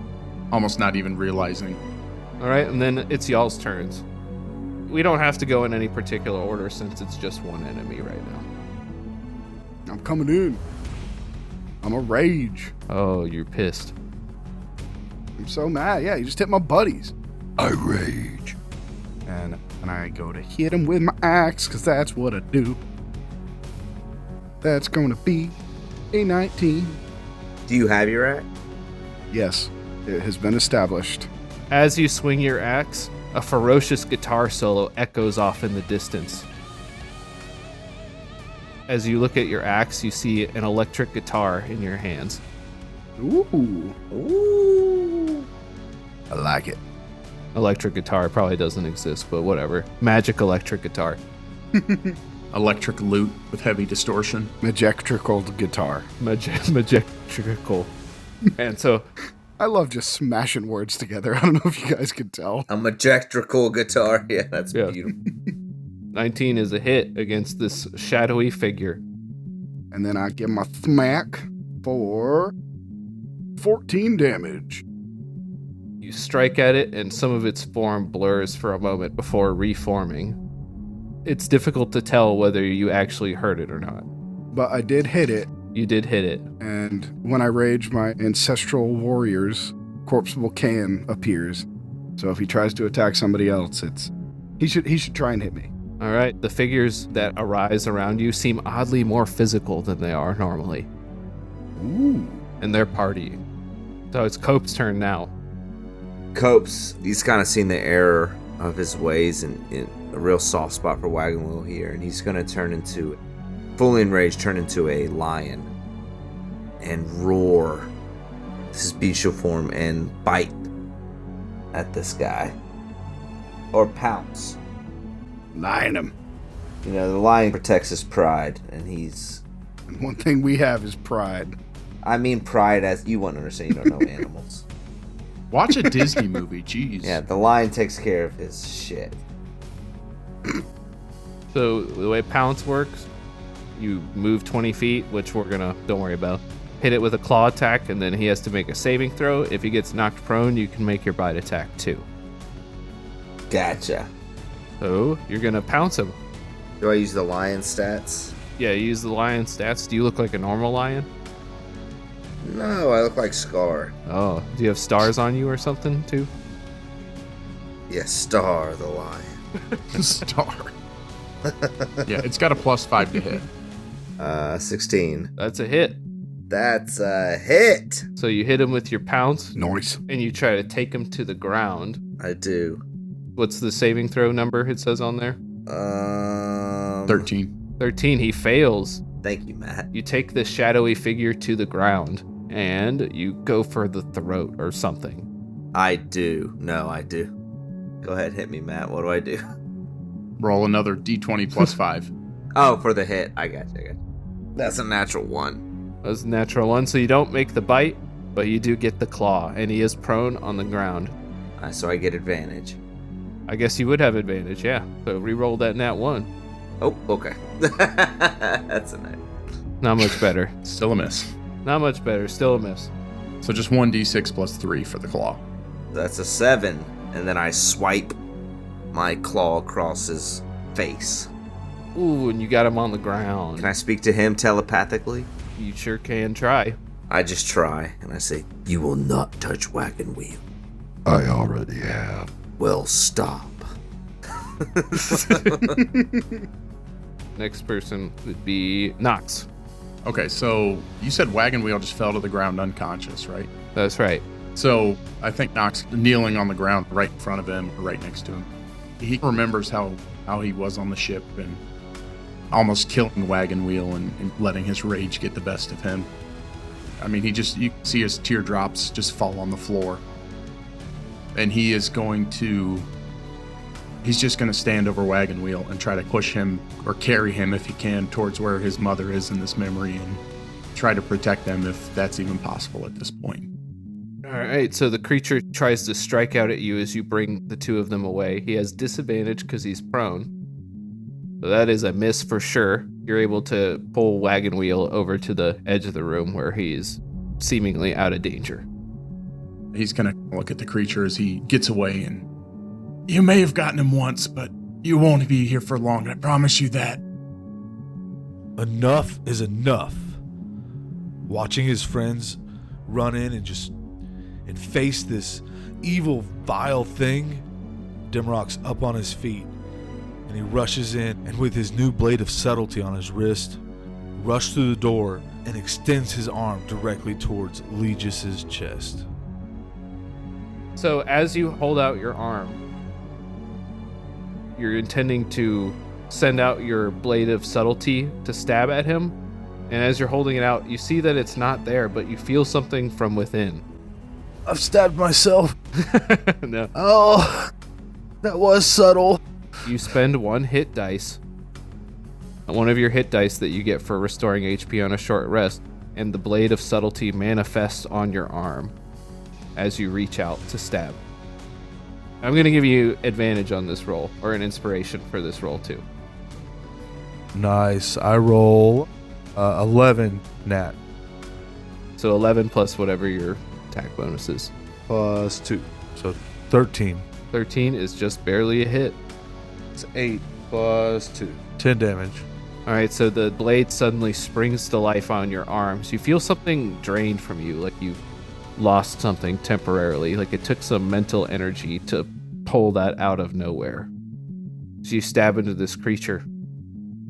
almost not even realizing. All right, and then it's y'all's turns. We don't have to go in any particular order since it's just one enemy right now. I'm coming in. I'm a rage. Oh, you're pissed. I'm so mad. Yeah, you just hit my buddies. I rage. And I go to hit him with my axe, because that's what I do. That's going to be a 19. Do you have your axe? Yes, it has been established. As you swing your axe, a ferocious guitar solo echoes off in the distance. As you look at your axe, you see an electric guitar in your hands. Ooh. Ooh. I like it. Electric guitar probably doesn't exist, but whatever. Magic electric guitar. Electric lute with heavy distortion. Majectrical guitar. Magical. And so I love just smashing words together. I don't know if you guys can tell. A majectrical guitar. Yeah, that's Yeah. beautiful. 19 is a hit against this shadowy figure. And then I give my smack for 14 damage. You strike at it, and some of its form blurs for a moment before reforming. It's difficult to tell whether you actually hurt it or not. But I did hit it. You did hit it. And when I rage, my ancestral warrior's corpseable can appears. So if he tries to attack somebody else, he should try and hit me. All right, the figures that arise around you seem oddly more physical than they are normally. Ooh. And they're partying. So it's Cope's turn now. Copes, he's kind of seen the error of his ways and in a real soft spot for Wagon Wheel here, and he's going to fully enraged, turn into a lion and roar his bestial form and bite at this guy. Or pounce. Lion him. You know, the lion protects his pride, and he's... And one thing we have is pride. I mean pride as... You won't understand, you don't know animals. Watch a Disney movie, jeez. Yeah, the lion takes care of his shit. So the way Pounce works, you move 20 feet, which don't worry about. Hit it with a claw attack, and then he has to make a saving throw. If he gets knocked prone, you can make your bite attack too. Gotcha. So you're gonna pounce him. Do I use the lion stats? Yeah, you use the lion stats. Do you look like a normal lion? No, I look like Scar. Oh, do you have stars on you or something too? Yeah, Star the lion. Star. Yeah, it's got a +5 to hit. 16. That's a hit. That's a hit. So you hit him with your pounce, Noise. and you try to take him to the ground. I do. What's the saving throw number it says on there? 13. 13. He fails. Thank you, Matt. You take the shadowy figure to the ground, and you go for the throat or something. I do. No, I do. Go ahead, hit me, Matt. What do I do? Roll another d20 +5. Oh, for the hit. I got you. That's a natural 1. That was a natural 1, so you don't make the bite, but you do get the claw, and he is prone on the ground. So I get advantage. I guess you would have advantage, yeah. So re-roll that nat 1. Oh, okay. That's a nice. Not much better. Still a miss. Not much better. Still a miss. So just 1d6 plus 3 for the claw. That's a 7. And then I swipe my claw across his face. Ooh, and you got him on the ground. Can I speak to him telepathically? You sure can try. I just try, and I say, "You will not touch Wagon Wheel." I already have. Well, stop. Next person would be Nox. Okay, so you said Wagon Wheel just fell to the ground unconscious, right? That's right. So I think Nox kneeling on the ground right in front of him, right next to him. He remembers how he was on the ship and almost killing Wagon Wheel and letting his rage get the best of him. I mean, you can see his teardrops just fall on the floor. And he's just going to stand over Wagon Wheel and try to push him or carry him if he can towards where his mother is in this memory and try to protect them if that's even possible at this point. All right, so the creature tries to strike out at you as you bring the two of them away. He has disadvantage because he's prone. So that is a miss for sure. You're able to pull Wagon Wheel over to the edge of the room where he's seemingly out of danger. He's going to look at the creature as he gets away and, "You may have gotten him once, but you won't be here for long. I promise you that." Enough is enough. Watching his friends run in and face this evil, vile thing, Dimrock's up on his feet, and he rushes in, and with his new blade of subtlety on his wrist, rushes through the door and extends his arm directly towards Legis' chest. So as you hold out your arm, you're intending to send out your blade of subtlety to stab at him. And as you're holding it out, you see that it's not there, but you feel something from within. I've stabbed myself. No. Oh, that was subtle. You spend one hit dice, one of your hit dice that you get for restoring HP on a short rest, and the blade of subtlety manifests on your arm as you reach out to stab. I'm going to give you advantage on this roll, or an inspiration for this roll too. Nice. I roll 11 nat So 11 plus whatever your attack bonus is. plus 2. So 13. 13 is just barely a hit. It's 8 plus 2. 10 damage. All right, so the blade suddenly springs to life on your arms. You feel something drained from you, like you lost something temporarily, like it took some mental energy to pull that out of nowhere. So you stab into this creature.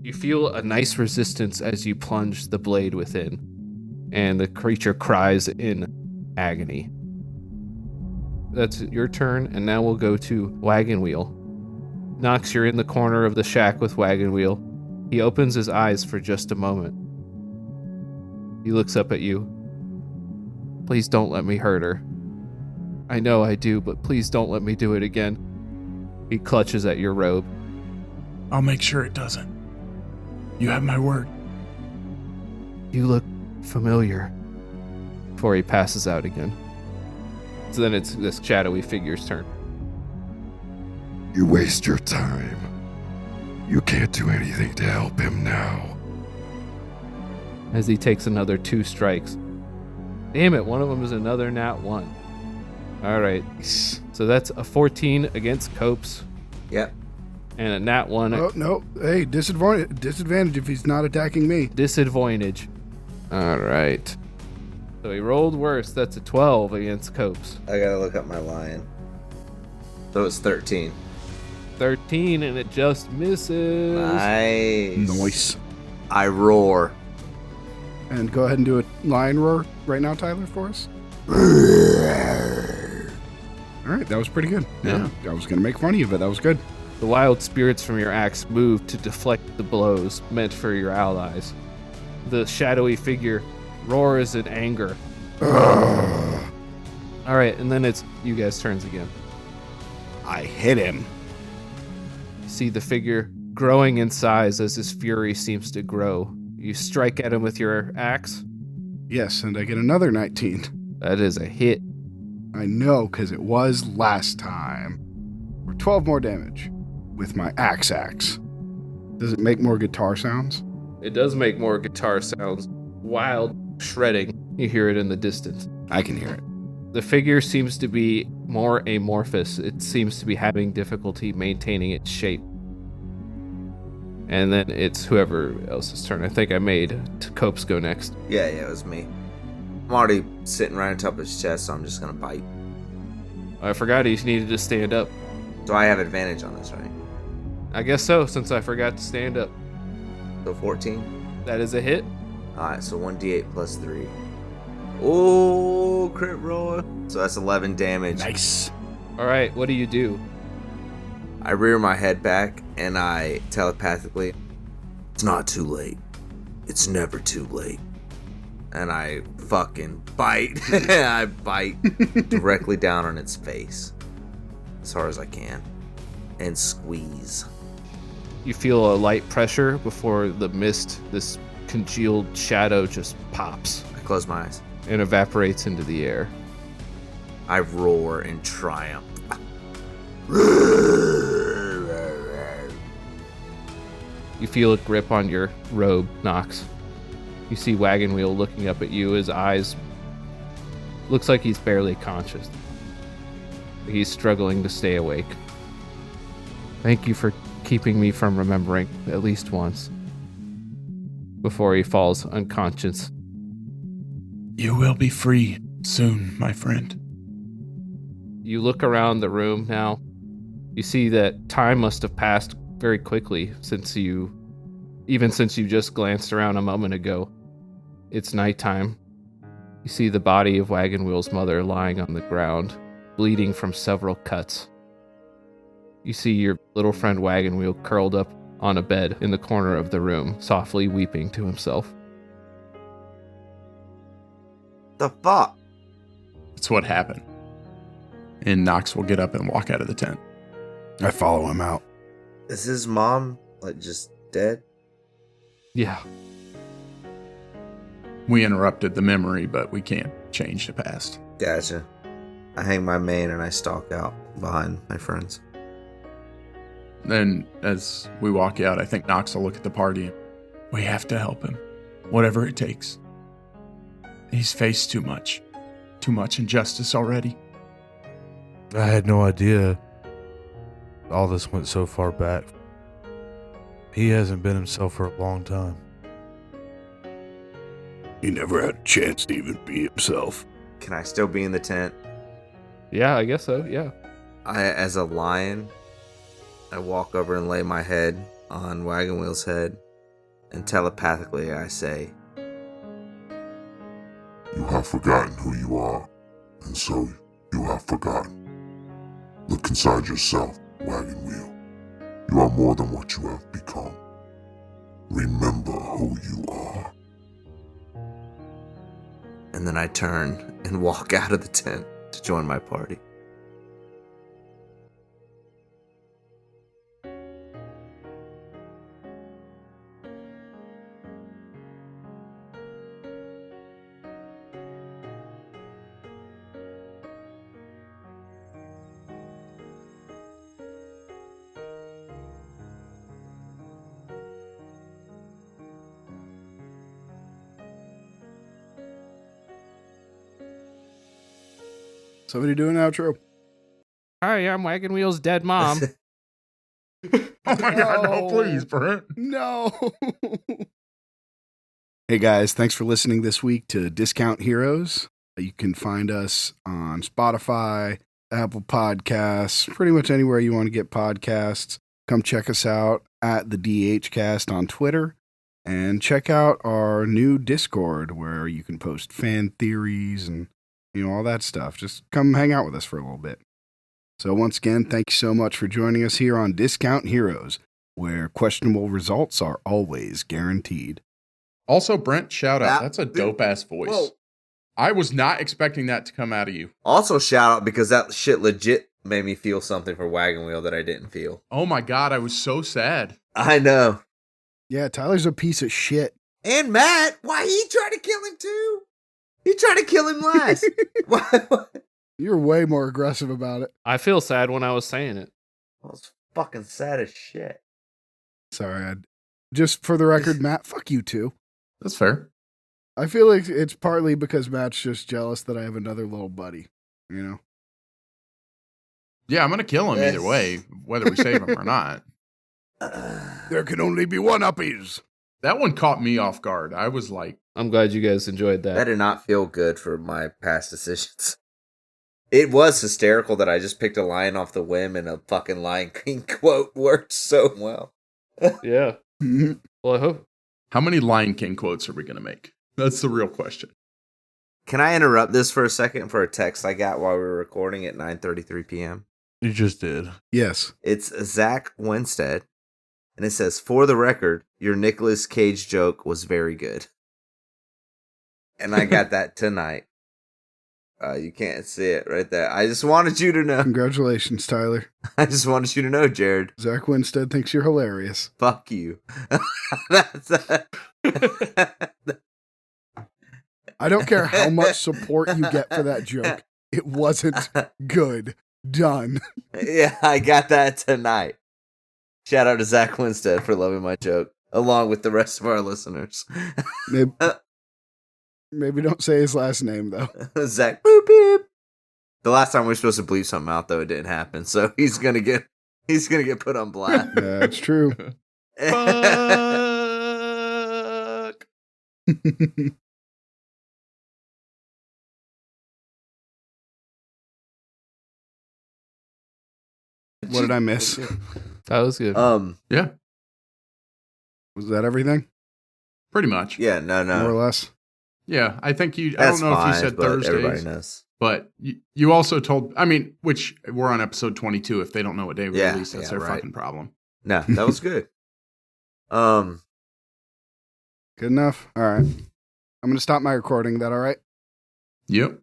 You feel a nice resistance as you plunge the blade within, and the creature cries in agony. That's your turn, and now we'll go to Wagon Wheel. Nox, you're in the corner of the shack with Wagon Wheel. He opens his eyes for just a moment. He looks up at you. Please don't let me hurt her. I know I do, but please don't let me do it again. He clutches at your robe. I'll make sure it doesn't. You have my word. You look familiar. Before he passes out again. So then it's this shadowy figure's turn. You waste your time. You can't do anything to help him now. As he takes another 2 strikes. Damn it, one of them is another nat 1. Alright. So that's a 14 against Copes. Yep. And a nat 1. Oh, no. Hey, disadvantage if he's not attacking me. Disadvantage. Alright. So he rolled worse. That's a 12 against Copes. I gotta look up my lion. So it's 13. 13, and it just misses. Nice. I roar. And go ahead and do a lion roar right now, Tyler, for us. All right, that was pretty good. Yeah. I was going to make fun of you, but that was good. The wild spirits from your axe move to deflect the blows meant for your allies. The shadowy figure roars in anger. Alright, and then it's you guys' turns again. I hit him. You see the figure growing in size as his fury seems to grow. You strike at him with your axe. Yes, and I get another 19. That is a hit. I know, because it was last time. For 12 more damage with my axe. Does it make more guitar sounds? It does make more guitar sounds. Wild shredding. You hear it in the distance. I can hear it. The figure seems to be more amorphous. It seems to be having difficulty maintaining its shape. And then it's whoever else's turn. I think I made Copes go next. Yeah, it was me. I'm already sitting right on top of his chest, so I'm just gonna bite. I forgot he needed to stand up. So I have advantage on this, right? I guess so, since I forgot to stand up. So 14. That is a hit. Alright, so 1d8 plus 3. Oh, crit roll. So that's 11 damage. Nice. All right, what do you do? I rear my head back and I telepathically, it's not too late. It's never too late. And I fucking bite. I bite directly down on its face as hard as I can and squeeze. You feel a light pressure before the mist, this congealed shadow just pops I close my eyes. and evaporates into the air. I roar in triumph. You feel a grip on your robe, Nox. You see Wagon Wheel looking up at you, his eyes looks like he's barely conscious. He's struggling to stay awake. Thank you for keeping me from remembering at least once before he falls unconscious. You will be free soon, my friend. You look around the room now. You see that time must have passed very quickly since you just glanced around a moment ago. It's nighttime. You see the body of Wagon Wheel's mother lying on the ground, bleeding from several cuts. You see your little friend Wagon Wheel curled up on a bed in the corner of the room, softly weeping to himself. The fuck? That's what happened. And Nox will get up and walk out of the tent. I follow him out. Is his mom, like, just dead? Yeah. We interrupted the memory, but we can't change the past. Gotcha. I hang my mane and I stalk out behind my friends. Then, as we walk out, I think Nox will look at the party and we have to help him, whatever it takes. He's faced too much injustice already. I had no idea all this went so far back. He hasn't been himself for a long time. He never had a chance to even be himself. Can I still be in the tent? Yeah, I guess so, yeah. As a lion, I walk over and lay my head on Wagon Wheel's head, and telepathically I say, You have forgotten who you are, and so you have forgotten. Look inside yourself, Wagon Wheel. You are more than what you have become. Remember who you are. and then I turn and walk out of the tent to join my party. Somebody do an outro. Hi, I'm Wagon Wheel's dead mom. Oh my God, no, please, Brent. No. Hey guys, thanks for listening this week to Discount Heroes. You can find us on Spotify, Apple Podcasts, pretty much anywhere you want to get podcasts. Come check us out at the DHcast on Twitter, and check out our new Discord where you can post fan theories and all that stuff. Just come hang out with us for a little bit. So once again, thank you so much for joining us here on Discount Heroes, where questionable results are always guaranteed. Also, Brent, shout out. That- That's a dope ass voice. Whoa. I was not expecting that to come out of you. Also, shout out because that shit legit made me feel something for Wagon Wheel that I didn't feel. Oh my God, I was so sad. I know. Yeah, Tyler's a piece of shit. And Matt, why he tried to kill him too? He tried to kill him last. Why? You're way more aggressive about it. I feel sad when I was saying it. I was fucking sad as shit. Sorry, Just for the record, Matt, fuck you too. That's fair. I feel like it's partly because Matt's just jealous that I have another little buddy, you know? Yeah, I'm going to kill him either Yes. way, whether we save him or not. There can only be one uppies. That one caught me off guard. I was like, I'm glad you guys enjoyed that. That did not feel good for my past decisions. It was hysterical that I just picked a line off the whim and a fucking Lion King quote worked so well. Yeah. Well, I hope. how many Lion King quotes are we going to make? That's the real question. Can I interrupt this for a second for a text I got while we were recording at 9:33 p.m.? You just did. Yes. It's Zach Winstead, and it says, "For the record, your Nicolas Cage joke was very good." And I got that tonight. You can't see it right there. I just wanted you to know. Congratulations, Tyler. I just wanted you to know, Jared. Zach Winstead thinks you're hilarious. Fuck you. That's I don't care how much support you get for that joke. It wasn't good. Done. Yeah, I got that tonight. Shout out to Zach Winstead for loving my joke, along with the rest of our listeners. Maybe don't say his last name, though. Zach, boop, boop. The last time we were supposed to bleep something out, though, it didn't happen. So he's gonna get put on blast. That's true. Fuck. What did I miss? That was good. Yeah, Was that everything? pretty much. Yeah, no. More or less? Yeah, I think you. I That's don't know if you fine, said but everybody Thursdays, knows. but you also told. I mean, which we're on episode 22. If they don't know what day we Yeah, release, that's yeah, their right. fucking problem. No, that was good. Good enough? All right. I'm going to stop my recording. That all right? Yep.